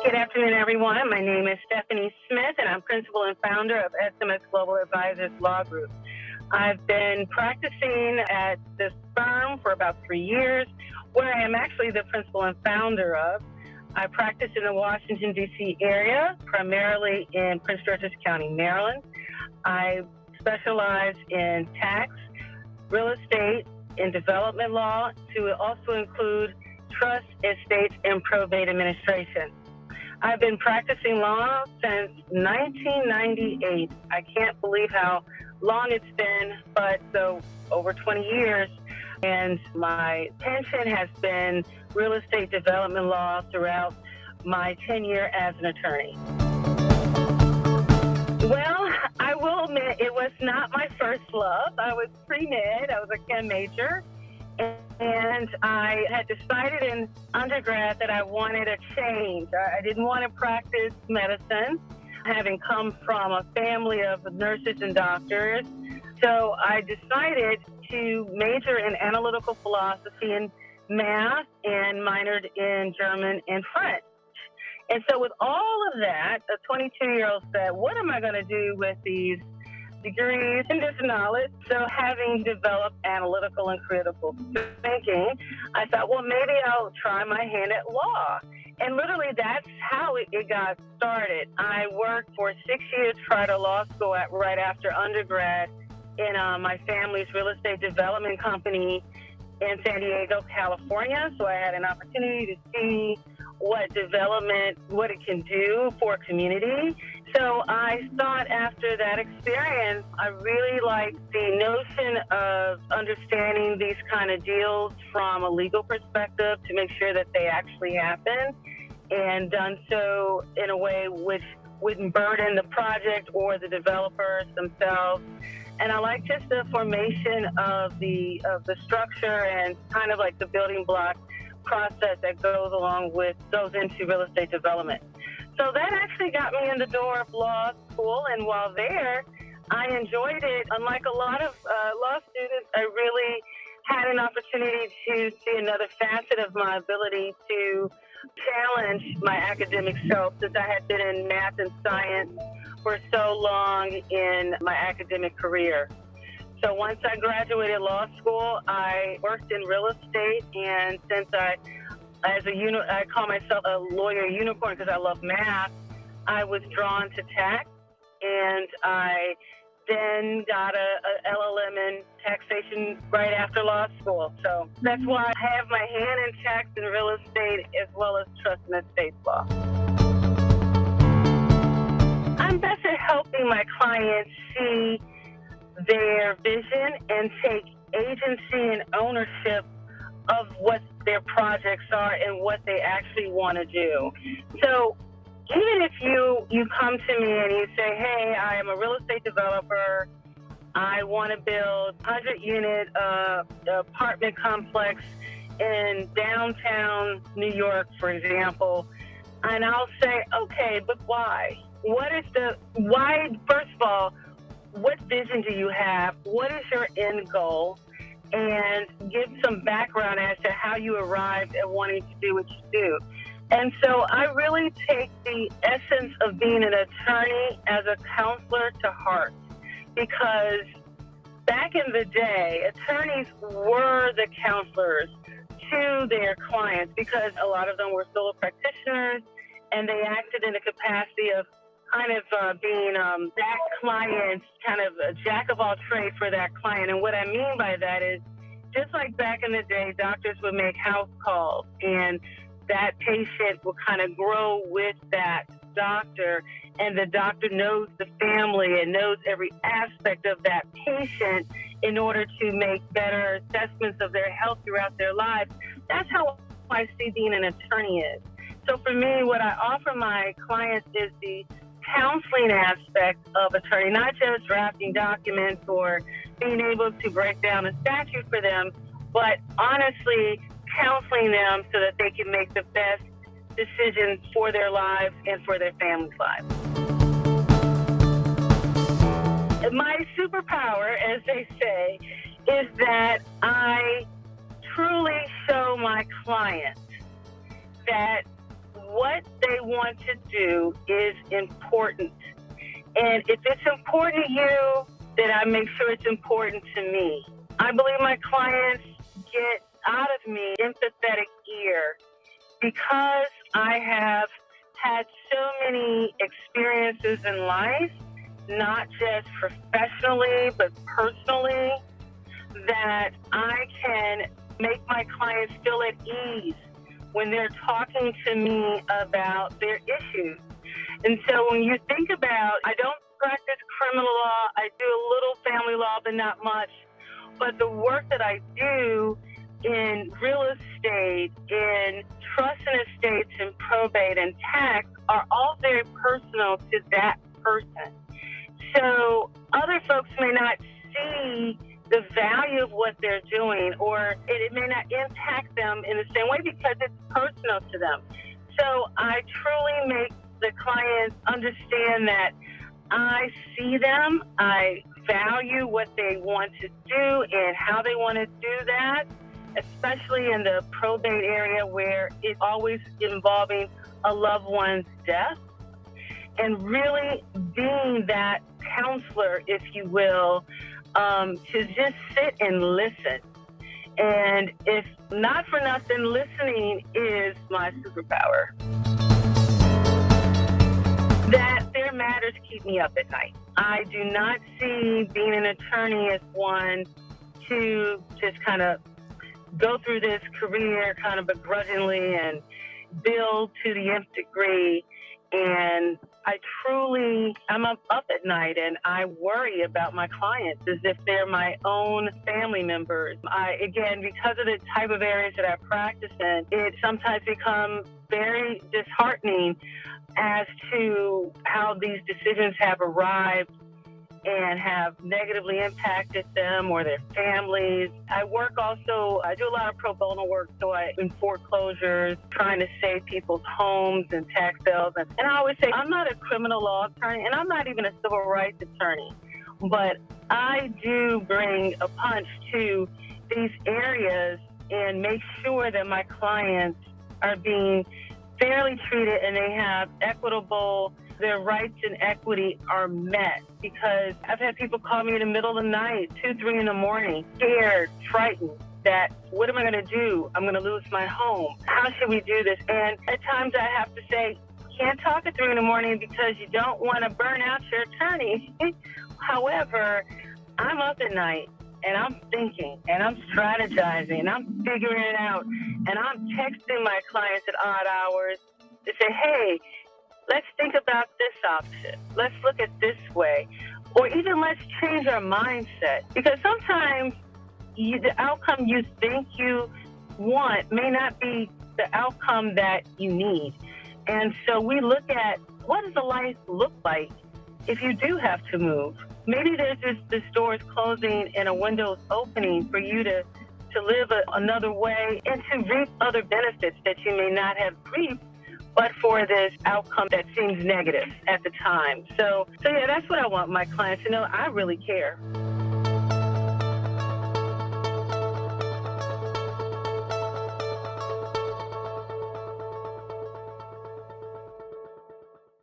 Good afternoon, everyone. My name is Stephanie Smith, and I'm principal and founder of SMS Global Advisors Law Group. I've been practicing at this firm for about 3 years, where I am actually the principal and founder of. I practice in the Washington, D.C. area, primarily in Prince George's County, Maryland. I specialize in tax, real estate, and development law, to also include trust, estates, and probate administration. I've been practicing law since 1998. I can't believe how long it's been, but so over 20 years. And my pension has been real estate development law throughout my tenure as an attorney. Well, I will admit it was not my first love. I was pre-med. I was a chem major. And I had decided in undergrad that I wanted a change. I didn't want to practice medicine, having come from a family of nurses and doctors. So I decided to major in analytical philosophy and math and minored in German and French. And so with all of that, a 22-year-old said, what am I going to do with these degrees and this knowledge? So having developed analytical and critical thinking, I thought, well, maybe I'll try my hand at law. And literally that's how it got started. I worked for 6 years prior to law school right after undergrad in my family's real estate development company in San Diego, California. So I had an opportunity to see what development, what it can do for a community. So I thought after that experience, I really liked the notion of understanding these kind of deals from a legal perspective to make sure that they actually happen, and done so in a way which wouldn't burden the project or the developers themselves. And I like just the formation of the structure and kind of like the building block process that goes into real estate development. So that actually got me in the door of law school, and while there, I enjoyed it. Unlike a lot of law students, I really had an opportunity to see another facet of my ability to challenge my academic self, since I had been in math and science for so long in my academic career. So once I graduated law school, I worked in real estate, and since I call myself a lawyer unicorn because I love math, I was drawn to tax, and I then got a LLM in taxation right after law school. So that's why I have my hand in tax and real estate as well as trust and estate law. I'm best at helping my clients see their vision and take agency and ownership of what their projects are and what they actually want to do. So even if you come to me and you say, hey, I am a real estate developer, I want to build a 100-unit apartment complex in downtown New York, for example, and I'll say, okay, but why? Why, first of all, what vision do you have? What is your end goal? And give some background as to how you arrived at wanting to do what you do. And so I really take the essence of being an attorney as a counselor to heart, because back in the day, attorneys were the counselors to their clients, because a lot of them were solo practitioners, and they acted in the capacity of kind of being that client's kind of a jack of all trades for that client. And what I mean by that is, just like back in the day, doctors would make house calls, and that patient will kind of grow with that doctor, and the doctor knows the family and knows every aspect of that patient in order to make better assessments of their health throughout their lives. That's how I see being an attorney is. So for me, what I offer my clients is the counseling aspect of attorney, not just drafting documents or being able to break down a statute for them, but honestly counseling them so that they can make the best decisions for their lives and for their family's lives. My superpower, as they say, is that I truly show my clients that what they they want to do is important. And if it's important to you, then I make sure it's important to me. I believe my clients get out of me empathetic ear because I have had so many experiences in life, not just professionally, but personally, that I can make my clients feel at ease when they're talking to me about their issues. And so when you think about, I don't practice criminal law, I do a little family law, but not much. But the work that I do in real estate, in trust and estates, and probate and tax are all very personal to that person. So other folks may not see the value of what they're doing, or it may not impact them in the same way because it's personal to them. So I truly make the clients understand that I see them, I value what they want to do and how they want to do that, especially in the probate area where it's always involving a loved one's death. And really being that counselor, if you will, to just sit and listen. And if not for nothing, listening is my superpower. That their matters keep me up at night. I do not see being an attorney as one to just kind of go through this career kind of begrudgingly and build to the nth degree. And I'm up at night and I worry about my clients as if they're my own family members. Again, because of the type of areas that I practice in, it sometimes becomes very disheartening as to how these decisions have arrived and have negatively impacted them or their families. I do a lot of pro bono work, in foreclosures, trying to save people's homes and tax sales. And I always say, I'm not a criminal law attorney, and I'm not even a civil rights attorney, but I do bring a punch to these areas and make sure that my clients are being fairly treated and they have their rights and equity are met. Because I've had people call me in the middle of the night, 2, 3 in the morning, scared, frightened, that what am I going to do? I'm going to lose my home. How should we do this? And at times I have to say, can't talk at 3 in the morning because you don't want to burn out your attorney. However, I'm up at night and I'm thinking and I'm strategizing and I'm figuring it out and I'm texting my clients at odd hours to say, hey, let's think about this option. Let's look at this way. Or even let's change our mindset. Because sometimes the outcome you think you want may not be the outcome that you need. And so we look at, what does a life look like if you do have to move? Maybe there's this door is closing and a window is opening for you to live another way and to reap other benefits that you may not have reaped but for this outcome that seems negative at the time. So yeah, that's what I want my clients to know. I really care.